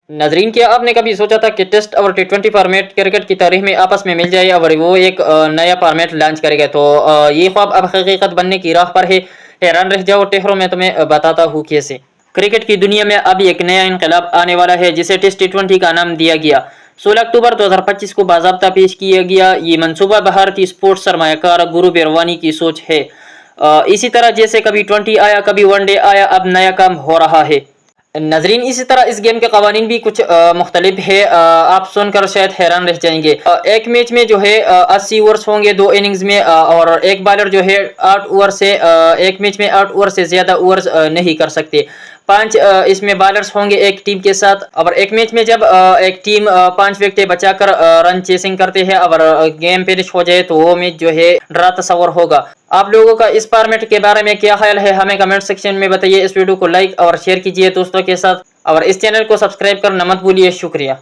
नाजरीन, क्या आपने कभी सोचा था कि टेस्ट और टी20 फॉर्मेट क्रिकेट की तारीख में आपस में मिल जाए और वो एक नया फॉर्मेट लॉन्च करेगा? तो ये ख्वाब अब हकीकत बनने की राह पर है। हैरान रह जाओ, ठहरो मैं तुम्हें बताता हूँ कैसे। क्रिकेट की दुनिया में अब एक नया इनकलाब आने वाला है जिसे टेस्ट टी20 का नाम दिया गया। 16 अक्टूबर 2025 को बाज़ाब्ता पेश किया गया। ये मंसूबा भारतीय स्पोर्ट्स सरमायाकार गुरु बिरवानी की सोच है। इसी तरह जैसे कभी 20 आया, कभी वनडे आया, अब नया काम हो रहा है। नाजरीन, इसी तरह इस गेम के कवानीन भी कुछ मुख्तलिफ है। आप सुनकर शायद हैरान रह जाएंगे। एक मैच में जो है 80 ओवर्स होंगे 2 इनिंग्स में, और एक बॉलर जो है 8 ओवर से एक मैच में 8 ओवर से ज़्यादा ओवर्स नहीं कर सकते। 5 इसमें बॉलर्स होंगे एक टीम के साथ। और एक मैच में जब एक टीम 5 विकेटें बचाकर रन चेसिंग करते हैं और गेम फिनिश हो जाए तो वो मैच जो है ड्रा तस्वर होगा। आप लोगों का इस फॉर्मेट के बारे में क्या ख्याल है, हमें कमेंट सेक्शन में बताइए। इस वीडियो को लाइक और शेयर कीजिए दोस्तों के साथ, और इस चैनल को सब्सक्राइब करना मत भूलिए। शुक्रिया।